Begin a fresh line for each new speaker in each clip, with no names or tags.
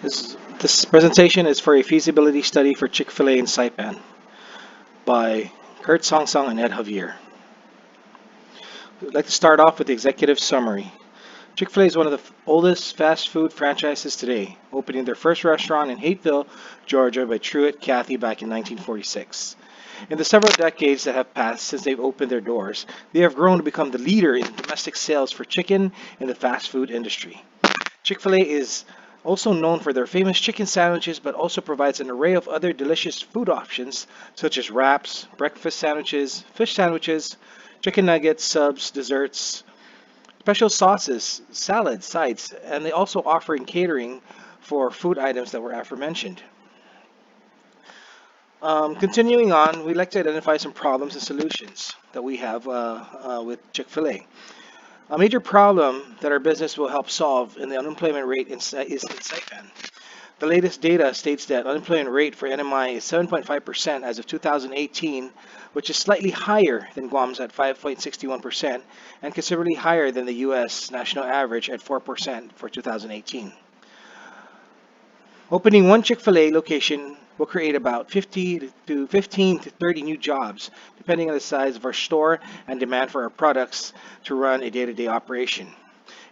This presentation is for a feasibility study for Chick-fil-A in Saipan by Kurt Song Song and Ed Javier. I'd like to start off with the executive summary. Chick-fil-A is one of the oldest fast food franchises today, opening their first restaurant in Hateville, Georgia by Truett Cathy back in 1946. In the several decades that have passed since they've opened their doors, they have grown to become the leader in domestic sales for chicken in the fast food industry. Chick-fil-A is also known for their famous chicken sandwiches, but also provides an array of other delicious food options such as wraps, breakfast sandwiches, fish sandwiches, chicken nuggets, subs, desserts, special sauces, salads, sides, and they also offer in catering for food items that were aforementioned. Continuing on, we'd like to identify some problems and solutions that we have with Chick-fil-A. A major problem that our business will help solve in the unemployment rate is in Saipan. The latest data states that unemployment rate for NMI is 7.5% as of 2018, which is slightly higher than Guam's at 5.61% and considerably higher than the U.S. national average at 4% for 2018. Opening one Chick-fil-A location will create about 50 to 15 to 30 new jobs, depending on the size of our store and demand for our products to run a day-to-day operation.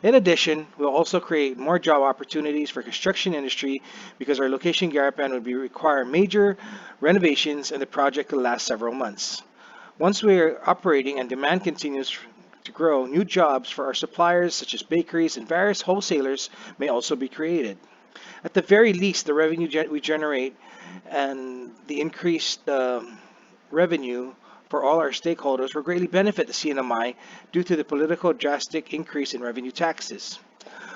In addition, we'll also create more job opportunities for construction industry because our location in Garapan would require major renovations and the project will last several months. Once we're operating and demand continues to grow, new jobs for our suppliers such as bakeries and various wholesalers may also be created. At the very least, the revenue we generate and the increased revenue for all our stakeholders will greatly benefit the CNMI due to the political drastic increase in revenue taxes.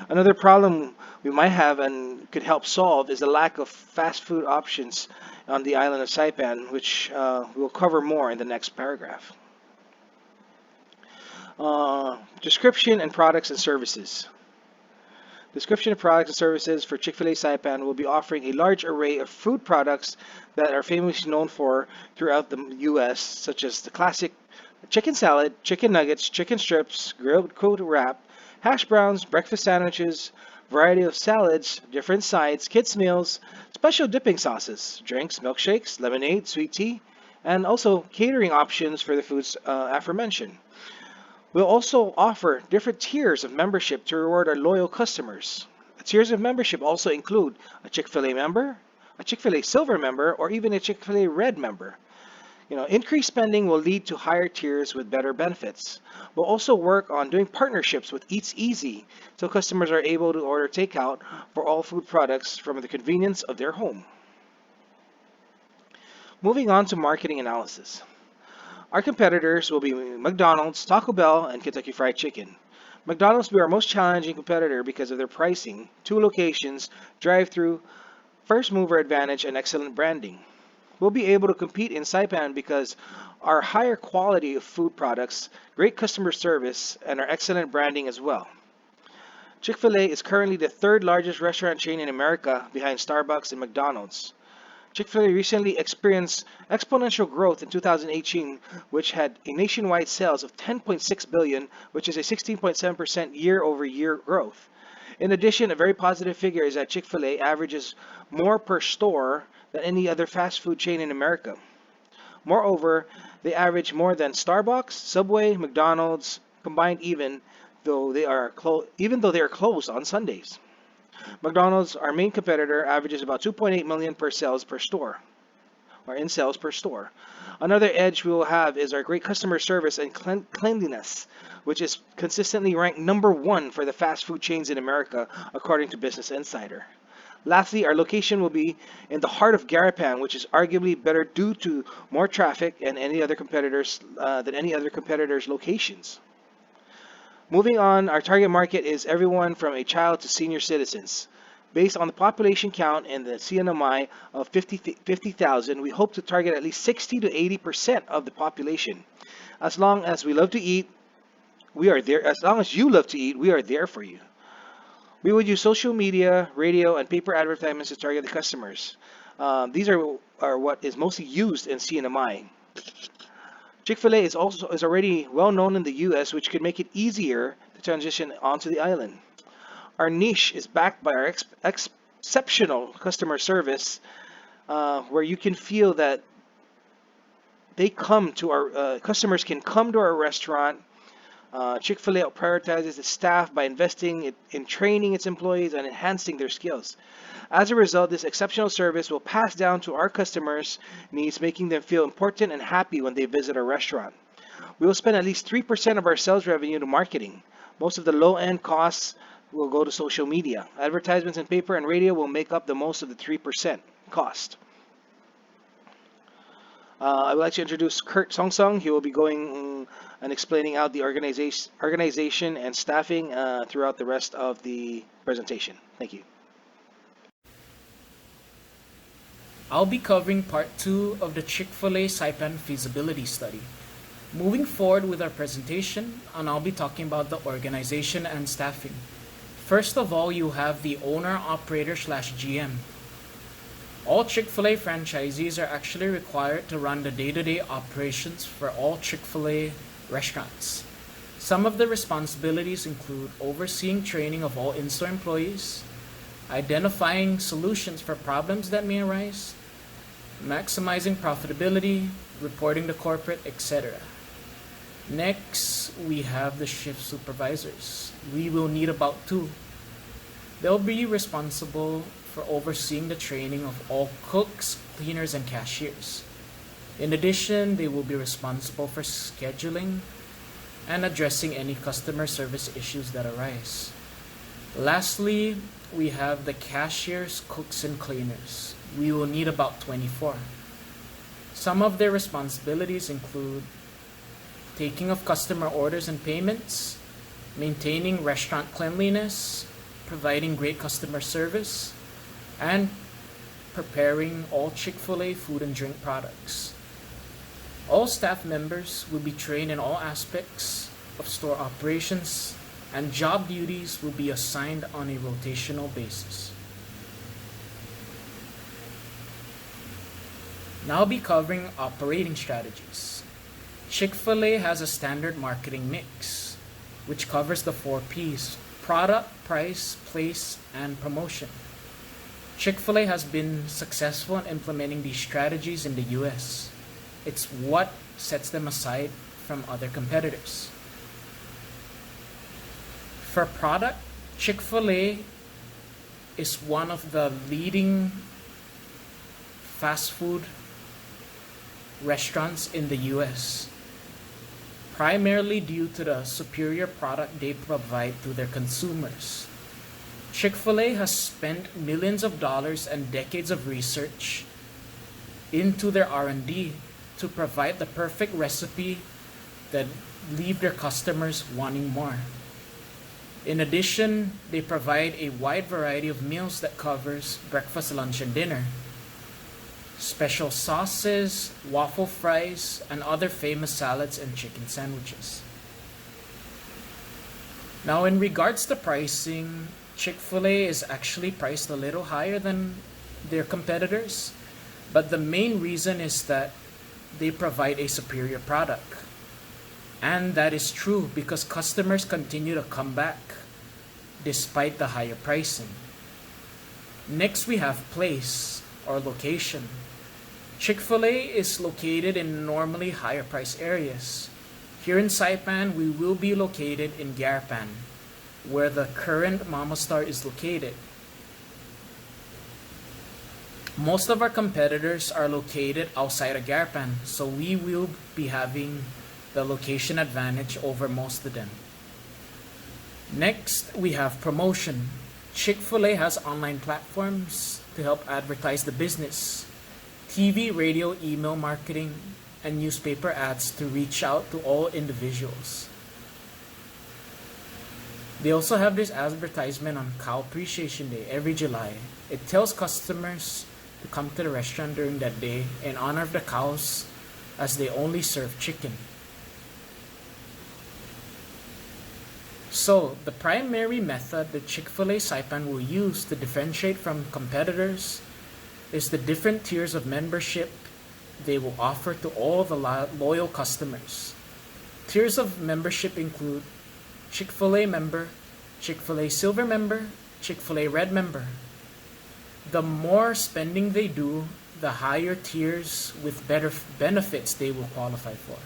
Another problem we might have and could help solve is the lack of fast food options on the island of Saipan, which we'll cover more in the next paragraph. Description and products and services. Description of products and services for Chick-fil-A Saipan will be offering a large array of food products that are famously known for throughout the U.S., such as the classic chicken salad, chicken nuggets, chicken strips, grilled cold wrap, hash browns, breakfast sandwiches, variety of salads, different sides, kids' meals, special dipping sauces, drinks, milkshakes, lemonade, sweet tea, and also catering options for the foods aforementioned. We'll also offer different tiers of membership to reward our loyal customers. Tiers of membership also include a Chick-fil-A member, a Chick-fil-A Silver member, or even a Chick-fil-A Red member. Increased spending will lead to higher tiers with better benefits. We'll also work on doing partnerships with Eats Easy so customers are able to order takeout for all food products from the convenience of their home. Moving on to marketing analysis. Our competitors will be McDonald's, Taco Bell, and Kentucky Fried Chicken. McDonald's will be our most challenging competitor because of their pricing, 2 locations, drive-through, first mover advantage, and excellent branding. We'll be able to compete in Saipan because our higher quality of food products, great customer service, and our excellent branding as well. Chick-fil-A is currently the 3rd largest restaurant chain in America behind Starbucks and McDonald's. Chick-fil-A recently experienced exponential growth in 2018, which had a nationwide sales of $10.6 billion, which is a 16.7% year-over-year growth. In addition, a very positive figure is that Chick-fil-A averages more per store than any other fast food chain in America. Moreover, they average more than Starbucks, Subway, McDonald's combined even though they are closed on Sundays. McDonald's, our main competitor, averages about 2.8 million per sales per store, or in sales per store. Another edge we will have is our great customer service and cleanliness, which is consistently ranked #1 for the fast food chains in America, according to Business Insider. Lastly, our location will be in the heart of Garapan, which is arguably better due to more traffic and any other competitors than any other competitors' locations. Moving on, our target market is everyone from a child to senior citizens. Based on the population count and the CNMI of 50,000, we hope to target at least 60 to 80% of the population. As long as we love to eat, we are there. As long as you love to eat, we are there for you. We would use social media, radio, and paper advertisements to target the customers. These are what is mostly used in CNMI. Chick-fil-A is already well known in the U.S., which could make it easier to transition onto the island. Our niche is backed by our exceptional customer service, where you can feel that they come to our customers can come to our restaurant. Chick-fil-A prioritizes its staff by investing in training its employees and enhancing their skills. As a result, this exceptional service will pass down to our customers' needs, making them feel important and happy when they visit our restaurant. We will spend at least 3% of our sales revenue to marketing. Most of the low-end costs will go to social media. Advertisements in paper and radio will make up the most of the 3% cost. I would like to introduce Kurt Songsong. He will be going and explaining out the organization and staffing throughout the rest of the presentation. Thank you.
I'll be covering part 2 of the Chick-fil-A Saipan feasibility study. Moving forward with our presentation, and I'll be talking about the organization and staffing. First of all, you have the owner-operator/GM. All Chick-fil-A franchisees are actually required to run the day-to-day operations for all Chick-fil-A restaurants. Some of the responsibilities include overseeing training of all in-store employees, identifying solutions for problems that may arise, maximizing profitability, reporting to corporate, etc. Next, we have the shift supervisors. We will need about 2. They'll be responsible for overseeing the training of all cooks, cleaners, and cashiers. In addition, they will be responsible for scheduling and addressing any customer service issues that arise. Lastly, we have the cashiers, cooks, and cleaners. We will need about 24. Some of their responsibilities include taking of customer orders and payments, maintaining restaurant cleanliness, providing great customer service, and preparing all Chick-fil-A food and drink products. All staff members will be trained in all aspects of store operations, and job duties will be assigned on a rotational basis. Now I'll be covering operating strategies. Chick-fil-A has a standard marketing mix, which covers the 4 P's: product, price, place, and promotion. Chick-fil-A has been successful in implementing these strategies in the US. It's what sets them aside from other competitors. For product, Chick-fil-A is one of the leading fast food restaurants in the US, primarily due to the superior product they provide to their consumers. Chick-fil-A has spent millions of dollars and decades of research into their R&D to provide the perfect recipe that leave their customers wanting more. In addition, they provide a wide variety of meals that covers breakfast, lunch, and dinner. Special sauces, waffle fries, and other famous salads and chicken sandwiches. Now, in regards to pricing, Chick-fil-A is actually priced a little higher than their competitors, but the main reason is that they provide a superior product. And that is true because customers continue to come back despite the higher pricing. Next, we have place or location. Chick-fil-A is located in normally higher price areas. Here in Saipan, we will be located in Garpan, where the current Mama Star is located. Most of our competitors are located outside of Garpan, so we will be having the location advantage over most of them. Next, we have promotion. Chick-fil-A has online platforms to help advertise the business. TV, radio, email marketing, and newspaper ads to reach out to all individuals. They also have this advertisement on Cow Appreciation Day every July. It tells customers to come to the restaurant during that day in honor of the cows, as they only serve chicken. So, the primary method that Chick-fil-A Saipan will use to differentiate from competitors is the different tiers of membership they will offer to all the loyal customers. Tiers of membership include Chick-fil-A member, Chick-fil-A Silver member, Chick-fil-A Red member. The more spending they do, the higher tiers with better benefits they will qualify for.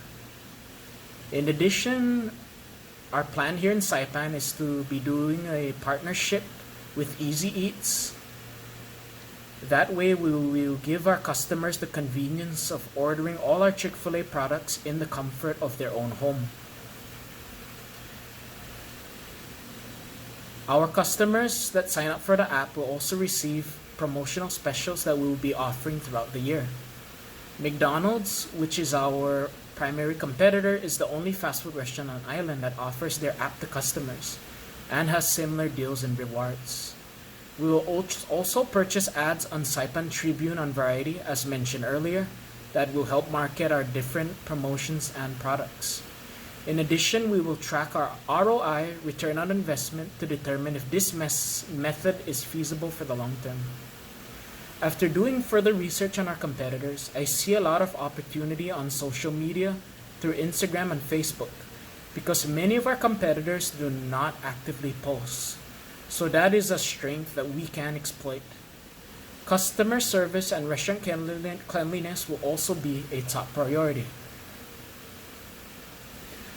In addition, our plan here in Saipan is to be doing a partnership with Easy Eats. That way, we will give our customers the convenience of ordering all our Chick-fil-A products in the comfort of their own home. Our customers that sign up for the app will also receive promotional specials that we will be offering throughout the year. McDonald's, which is our primary competitor, is the only fast food restaurant on island that offers their app to customers and has similar deals and rewards. We will also purchase ads on Saipan Tribune on Variety, as mentioned earlier, that will help market our different promotions and products. In addition, we will track our ROI, return on investment, to determine if this method is feasible for the long term. After doing further research on our competitors, I see a lot of opportunity on social media through Instagram and Facebook because many of our competitors do not actively post. So that is a strength that we can exploit. Customer service and restaurant cleanliness will also be a top priority.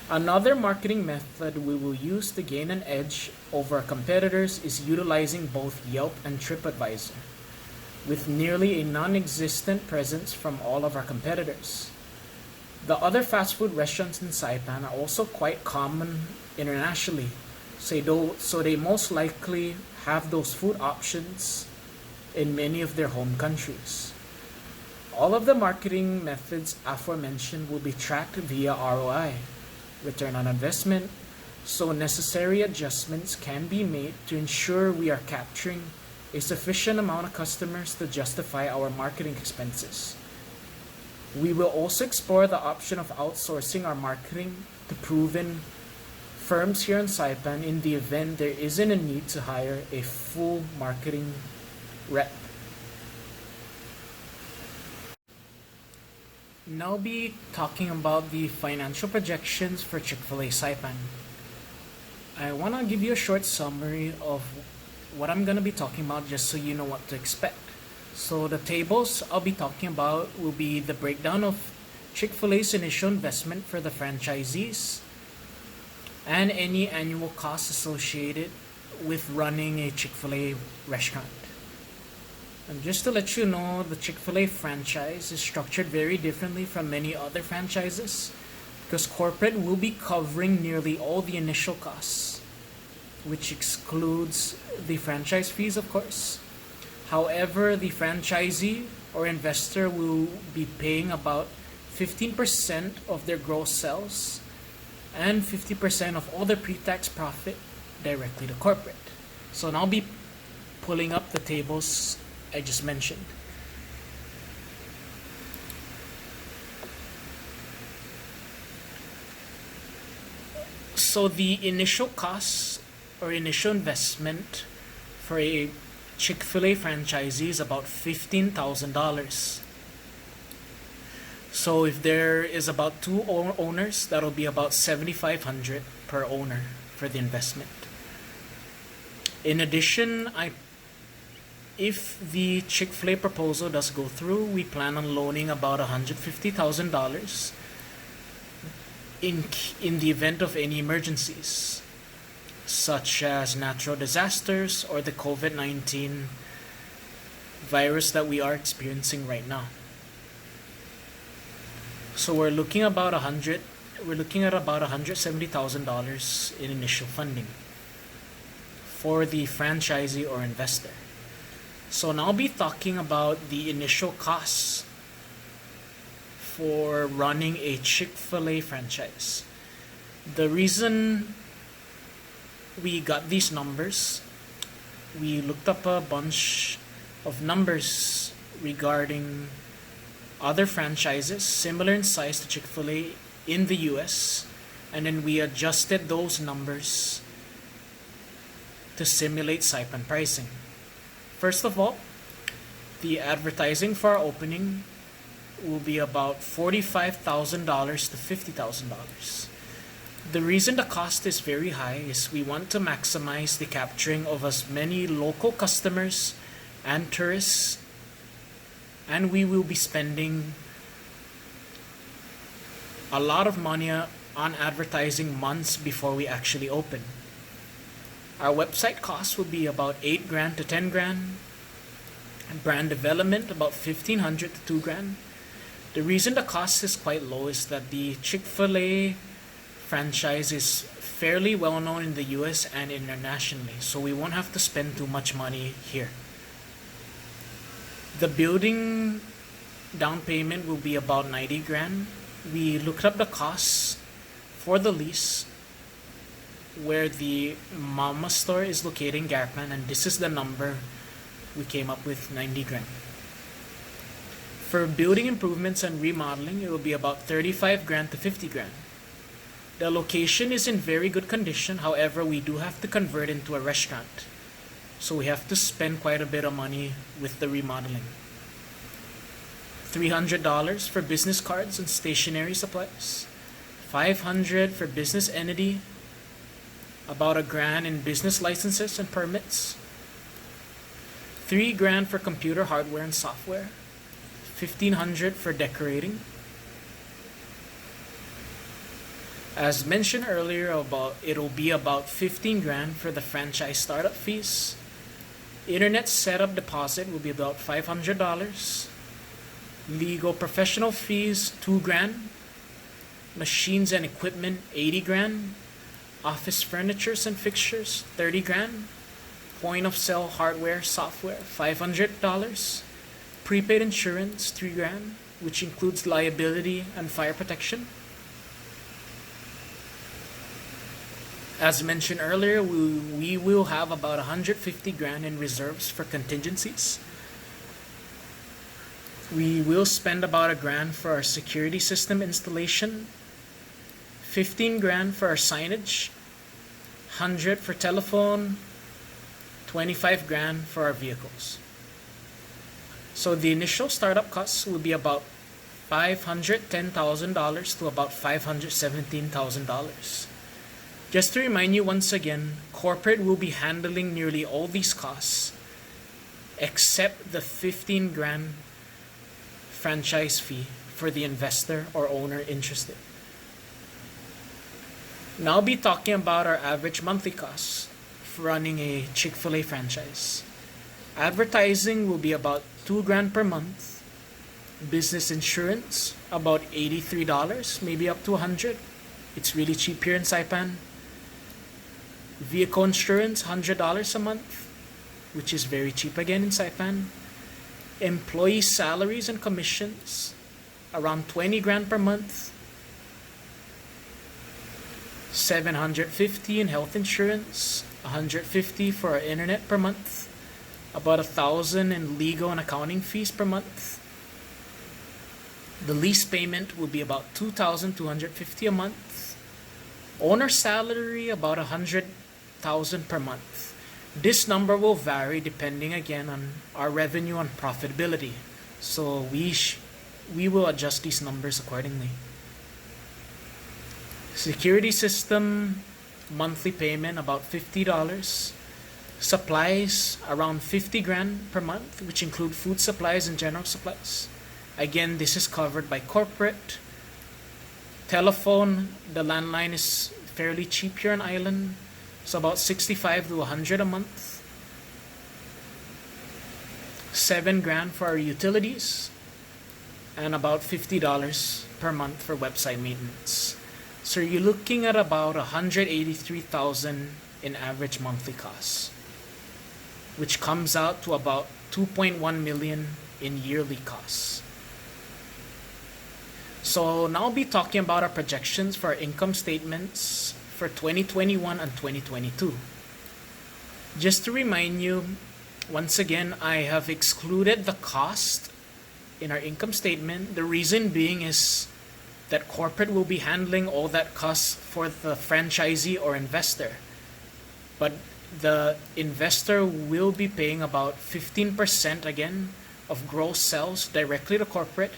Another marketing method we will use to gain an edge over our competitors is utilizing both Yelp and TripAdvisor, with nearly a non-existent presence from all of our competitors. The other fast food restaurants in Saipan are also quite common internationally, so they most likely have those food options in many of their home countries. All of the marketing methods aforementioned will be tracked via ROI, return on investment, so necessary adjustments can be made to ensure we are capturing a sufficient amount of customers to justify our marketing expenses. We will also explore the option of outsourcing our marketing to proven firms here in Saipan in the event there isn't a need to hire a full marketing rep. Now I'll be talking about the financial projections for Chick-fil-A Saipan. I want to give you a short summary of what I'm going to be talking about just so you know what to expect. So the tables I'll be talking about will be the breakdown of Chick-fil-A's initial investment for the franchisees and any annual costs associated with running a Chick-fil-A restaurant. And just to let you know, the Chick-fil-A franchise is structured very differently from many other franchises because corporate will be covering nearly all the initial costs, which excludes the franchise fees, of course. However, the franchisee or investor will be paying about 15% of their gross sales and 50% of all their pre-tax profit directly to corporate. So now I'll be pulling up the tables I just mentioned. So the initial costs or initial investment for a Chick-fil-A franchisee is about $15,000. So if there is about two owners, that'll be about $7,500 per owner for the investment. In addition, if the Chick-fil-A proposal does go through, we plan on loaning about $150,000 in the event of any emergencies, such as natural disasters or the COVID-19 virus that we are experiencing right now. So we're looking at about $170,000 in initial funding for the franchisee or investor. So now I'll be talking about the initial costs for running a Chick-fil-A franchise. The reason we got these numbers, we looked up a bunch of numbers regarding other franchises similar in size to Chick-fil-A in the US, and then we adjusted those numbers to simulate Saipan pricing. First of all, the advertising for our opening will be about $45,000 to $50,000. The reason the cost is very high is we want to maximize the capturing of as many local customers and tourists, and we will be spending a lot of money on advertising months before we actually open. Our website costs will be about 8 grand to 10 grand. Brand development about 1,500 to 2 grand. The reason the cost is quite low is that the Chick-fil-A franchise is fairly well known in the US and internationally, so we won't have to spend too much money here. The building down payment will be about 90 grand. We looked up the costs for the lease where the Mama store is located in Garpan, and this is the number we came up with, 90 grand. For building improvements and remodeling, it will be about 35 grand to 50 grand. The location is in very good condition, however, we do have to convert into a restaurant. So we have to spend quite a bit of money with the remodeling. $300 for business cards and stationery supplies. $500 for business entity. About $1 grand in business licenses and permits. $3 grand for computer hardware and software. $1,500 for decorating. As mentioned earlier, it'll be about 15 grand for the franchise startup fees. Internet setup deposit will be about $500. Legal professional fees, 2 grand. Machines and equipment, 80 grand. Office furnitures and fixtures, 30 grand. Point of sale hardware, software, $500. Prepaid insurance, 3 grand, which includes liability and fire protection. As mentioned earlier, we will have about 150 grand in reserves for contingencies. We will spend about $1 grand for our security system installation, 15 grand for our signage, 100 for telephone, 25 grand for our vehicles. So the initial startup costs will be about $510,000 to about $517,000. Just to remind you once again, corporate will be handling nearly all these costs except the 15 grand franchise fee for the investor or owner interested. Now I'll be talking about our average monthly costs for running a Chick-fil-A franchise. Advertising will be about 2 grand per month. Business insurance, about $83, maybe up to $100. It's really cheap here in Saipan. Vehicle insurance, $100 a month, which is very cheap again in Saipan. Employee salaries and commissions, around 20 grand per month. $750 in health insurance, $150 for our internet per month, about $1,000 in legal and accounting fees per month. The lease payment will be about $2,250 a month. Owner salary about $100,000 per month. This number will vary depending again on our revenue and profitability. So we will adjust these numbers accordingly. Security system monthly payment about $50. Supplies around 50 grand per month, which include food supplies and general supplies. Again, this is covered by corporate. Telephone, the landline is fairly cheap here on island, so about 65 to 100 a month. 7 grand for our utilities, and about $50 per month for website maintenance. So you're looking at about 183,000 in average monthly costs, which comes out to about 2.1 million in yearly costs. So now I'll be talking about our projections for our income statements for 2021 and 2022. Just to remind you, once again, I have excluded the cost in our income statement. The reason being is that corporate will be handling all that costs for the franchisee or investor. But the investor will be paying about 15% again of gross sales directly to corporate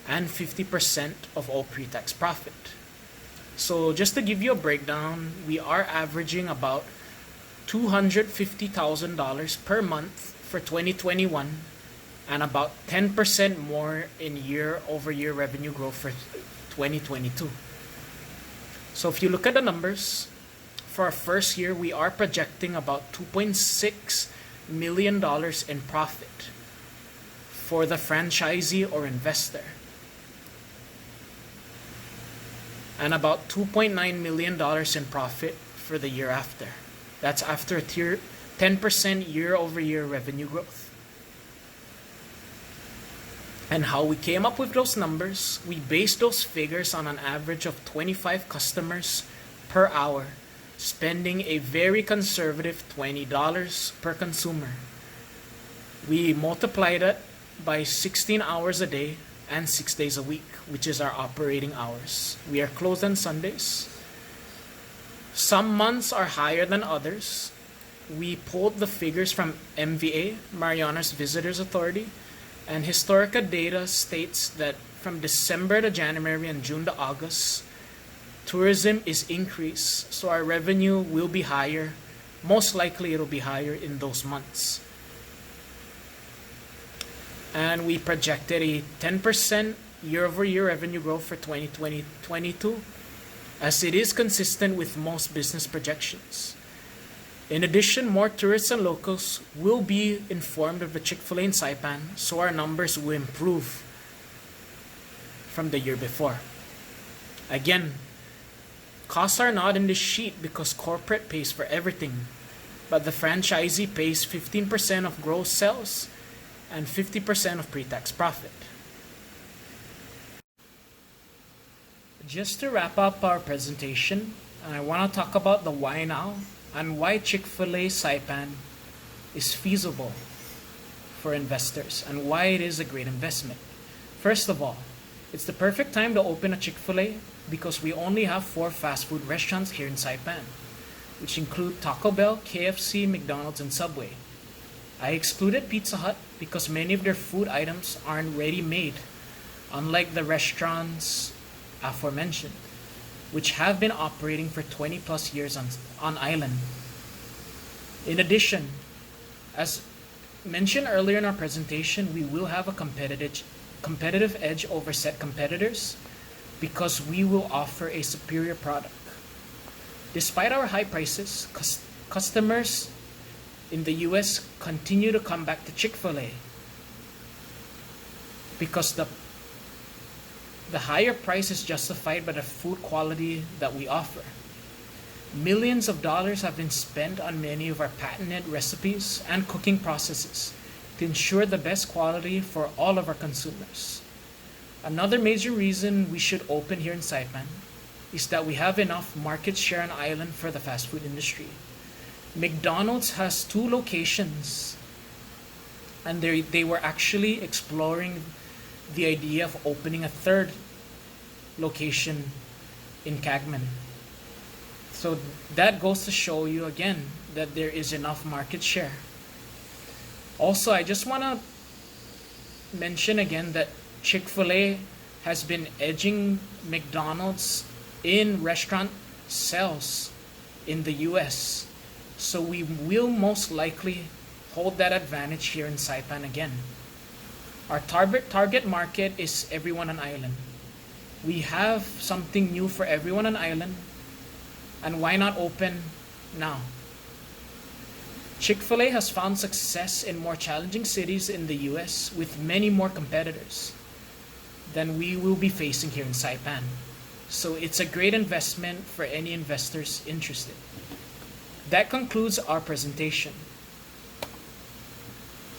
and 50% of all pre-tax profit. So just to give you a breakdown, we are averaging about $250,000 per month for 2021 and about 10% more in year-over-year revenue growth for 2022. So if you look at the numbers, for our first year, we are projecting about $2.6 million in profit for the franchisee or investor, and about $2.9 million in profit for the year after. That's after 10% year-over-year revenue growth. And how we came up with those numbers, we based those figures on an average of 25 customers per hour, spending a very conservative $20 per consumer. We multiplied it by 16 hours a day and 6 days a week, which is our operating hours. We are closed on Sundays. Some months are higher than others. We pulled the figures from MVA, Marianas Visitors Authority, and historical data states that from December to January and June to August, tourism is increased, so our revenue will be higher. Most likely it'll be higher in those months. And we projected a 10% year-over-year revenue growth for 2022, as it is consistent with most business projections. In addition, more tourists and locals will be informed of the Chick-fil-A in Saipan, so our numbers will improve from the year before. Again, costs are not in this sheet because corporate pays for everything, but the franchisee pays 15% of gross sales and 50% of pre-tax profit. Just to wrap up our presentation, I want to talk about the why now and why Chick-fil-A Saipan is feasible for investors and why it is a great investment. First of all, it's the perfect time to open a Chick-fil-A because we only have 4 fast food restaurants here in Saipan, which include Taco Bell, KFC, McDonald's, and Subway. I excluded Pizza Hut because many of their food items aren't ready-made, unlike the restaurants aforementioned, which have been operating for 20 plus years on island. In addition, as mentioned earlier in our presentation, we will have a competitive edge over set competitors because we will offer a superior product. Despite our high prices, customers in the US continue to come back to Chick-fil-A because the higher price is justified by the food quality that we offer. Millions of dollars have been spent on many of our patented recipes and cooking processes to ensure the best quality for all of our consumers. Another major reason we should open here in Saipan is that we have enough market share on island for the fast food industry. McDonald's has 2 locations, and they were actually exploring the idea of opening a 3rd location in Cagman. So that goes to show you again that there is enough market share. Also, I just want to mention again that Chick-fil-A has been edging McDonald's in restaurant sales in the US. So we will most likely hold that advantage here in Saipan again. Our target market is everyone on island. We have something new for everyone on island, and why not open now? Chick-fil-A has found success in more challenging cities in the US with many more competitors than we will be facing here in Saipan. So it's a great investment for any investors interested. That concludes our presentation.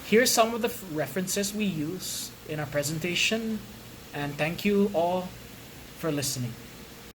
Here's some of the references we use in our presentation, and thank you all for listening.